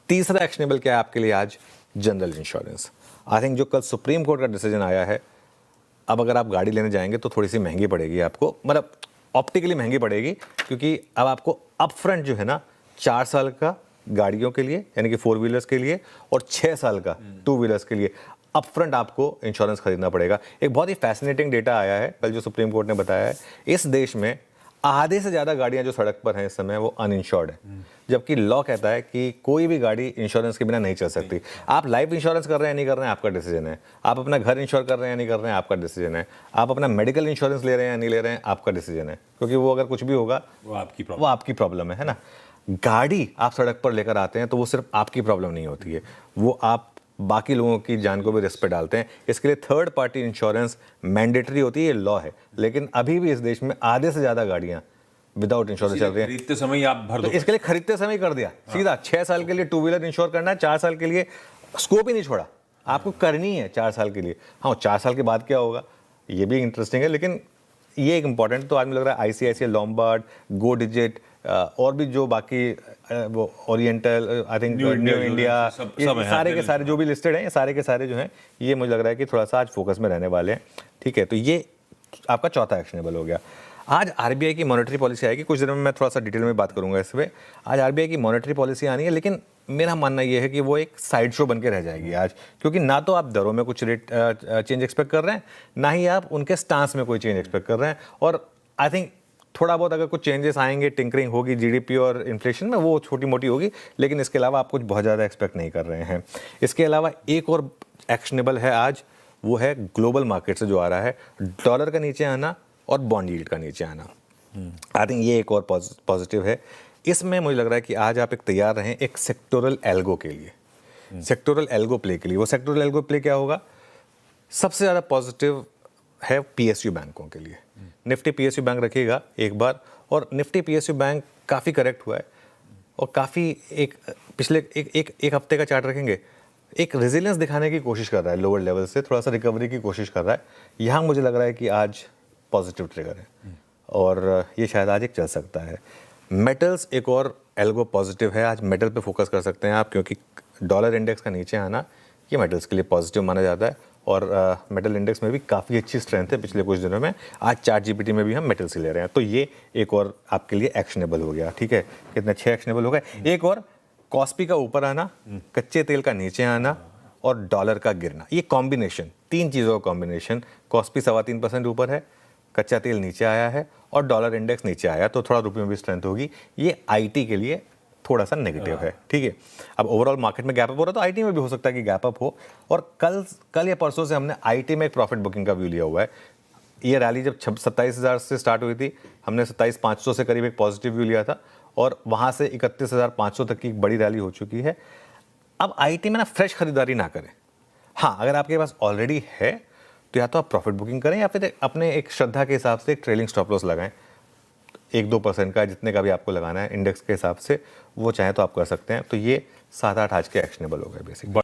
तीसरा एक्शनेबल क्या है आपके लिए आज? General insurance. आई थिंक जो कल सुप्रीम कोर्ट का डिसीजन आया है, अब अगर आप गाड़ी लेने जाएंगे तो थोड़ी सी महंगी पड़ेगी आपको, मतलब ऑप्टिकली महंगी पड़ेगी, क्योंकि अब आपको अप फ्रंट जो है ना 4 साल का गाड़ियों के लिए यानी कि 4 व्हीलर्स के लिए और 6 साल का 2 व्हीलर्स के लिए अप फ्रंट आपको इंश्योरेंस खरीदना पड़ेगा। एक बहुत ही फैसिनेटिंग डेटा आया है कल जो सुप्रीम कोर्ट ने बताया है, इस देश में आधे से ज़्यादा गाड़ियां जो सड़क पर हैं इस समय वो अनइंश्योर्ड है, जबकि लॉ कहता है कि कोई भी गाड़ी इंश्योरेंस के बिना नहीं चल सकती। आप लाइफ इंश्योरेंस कर रहे हैं नहीं कर रहे हैं आपका डिसीजन है, आप अपना घर इंश्योर कर रहे हैं नहीं कर रहे हैं आपका डिसीजन है, आप अपना मेडिकल इंश्योरेंस ले रहे हैं या नहीं ले रहे हैं आपका डिसीजन है, क्योंकि वो अगर कुछ भी होगा वो आपकी प्रॉब्लम है ना। गाड़ी आप सड़क पर लेकर आते हैं तो वो सिर्फ आपकी प्रॉब्लम नहीं होती है, वो आप बाकी लोगों की जान को भी रिस्क पे डालते हैं। इसके लिए थर्ड पार्टी इंश्योरेंस मैंडेटरी होती है, ये लॉ है, लेकिन अभी भी इस देश में आधे से ज़्यादा गाड़ियाँ विदाउट इंश्योरेंस चल रही है। खरीदते समय आप भर दो, तो इसके लिए खरीदते समय कर दिया सीधा 6 साल के लिए 2 व्हीलर इंश्योर करना है, 4 साल के लिए स्कोप ही नहीं छोड़ा, आपको करनी है 4 साल के लिए। हाँ, 4 साल के बाद क्या होगा ये भी इंटरेस्टिंग है, लेकिन ये एक इंपॉर्टेंट तो आदमी लग रहा है आईसीआईसीआई, लॉम्बार्ड, गो डिजिट और भी जो बाकी वो oriental, I think new India, सारे के सारे जो भी लिस्टेड हैं, ये सारे के सारे जो हैं ये मुझे लग रहा है कि थोड़ा सा आज फोकस में रहने वाले हैं। ठीक है, तो ये आपका चौथा एक्शनेबल हो गया। आज आरबीआई की मॉनेटरी पॉलिसी आएगी, कुछ दिनों में मैं थोड़ा सा डिटेल में बात करूंगा इस पर। आज आरबीआई की मॉनेटरी पॉलिसी आनी है, लेकिन मेरा मानना यह है कि वो एक साइड शो बन के रह जाएगी आज, क्योंकि ना तो आप दरों में कुछ रेट चेंज एक्सपेक्ट कर रहे हैं, ना ही आप उनके स्टांस में कोई चेंज एक्सपेक्ट कर रहे हैं। और आई थिंक थोड़ा बहुत अगर कुछ चेंजेस आएंगे, टिंकरिंग होगी जीडीपी और इन्फ्लेशन में, वो छोटी मोटी होगी, लेकिन इसके अलावा आप कुछ बहुत ज़्यादा एक्सपेक्ट नहीं कर रहे हैं। इसके अलावा एक और एक्शनेबल है आज, वो है ग्लोबल मार्केट से जो आ रहा है डॉलर का नीचे आना और बॉन्ड यील्ड का नीचे आना। आई थिंक ये एक और पॉजिटिव है। इसमें मुझे लग रहा है कि आज आप एक तैयार रहें एक सेक्टोरल एल्गो के लिए, सेक्टोरल एल्गो प्ले के लिए। वो सेक्टोरल एल्गो प्ले क्या होगा? सबसे ज़्यादा पॉजिटिव है पीएसयू बैंकों के लिए। निफ्टी पीएसयू बैंक रखिएगा एक बार, और निफ्टी पीएसयू बैंक काफ़ी करेक्ट हुआ है और काफ़ी एक पिछले एक हफ्ते का चार्ट रखेंगे, एक रेजिलियंस दिखाने की कोशिश कर रहा है, लोअर लेवल से थोड़ा सा रिकवरी की कोशिश कर रहा है। यहाँ मुझे लग रहा है कि आज पॉजिटिव ट्रिगर है और ये शायद आज एक चल सकता है। मेटल्स एक और एल्गो पॉजिटिव है, आज मेटल पे फोकस कर सकते हैं आप, क्योंकि डॉलर इंडेक्स का नीचे आना ये मेटल्स के लिए पॉजिटिव माना जाता है और मेटल इंडेक्स में भी काफ़ी अच्छी स्ट्रेंथ है पिछले कुछ दिनों में। आज चार्ट जीपीटी में भी हम मेटल्स ही ले रहे हैं, तो ये एक और आपके लिए एक्शनेबल हो गया। ठीक है, कितने 6 एक्शनेबल हो गए। एक और कॉस्पी का ऊपर आना, कच्चे तेल का नीचे आना और डॉलर का गिरना, ये कॉम्बिनेशन, 3 चीज़ों का कॉम्बिनेशन। कॉस्पी 3.25% ऊपर है, कच्चा तेल नीचे आया है और डॉलर इंडेक्स नीचे आया, तो थोड़ा रुपये में भी स्ट्रेंथ होगी। ये आईटी के लिए थोड़ा सा नेगेटिव है। ठीक है, अब ओवरऑल मार्केट में गैप अप हो रहा है, तो आईटी में भी हो सकता है कि गैप अप हो। और कल या परसों से हमने आईटी में एक प्रॉफिट बुकिंग का व्यू लिया हुआ है। ये रैली जब 27,000 से स्टार्ट हुई थी, हमने 27,500 से करीब एक पॉजिटिव व्यू लिया था और वहाँ से 31,500 तक की एक बड़ी रैली हो चुकी है। अब आईटी में ना फ्रेश खरीदारी ना करें। हाँ, अगर आपके पास ऑलरेडी है तो या तो आप प्रॉफिट बुकिंग करें या फिर अपने एक श्रद्धा के हिसाब से एक ट्रेलिंग स्टॉप लॉस लगाएं, 1-2% का, जितने का भी आपको लगाना है इंडेक्स के हिसाब से, वो चाहे तो आप कर सकते हैं। तो ये 7-8 आज के एक्शनेबल हो गए बेसिकली।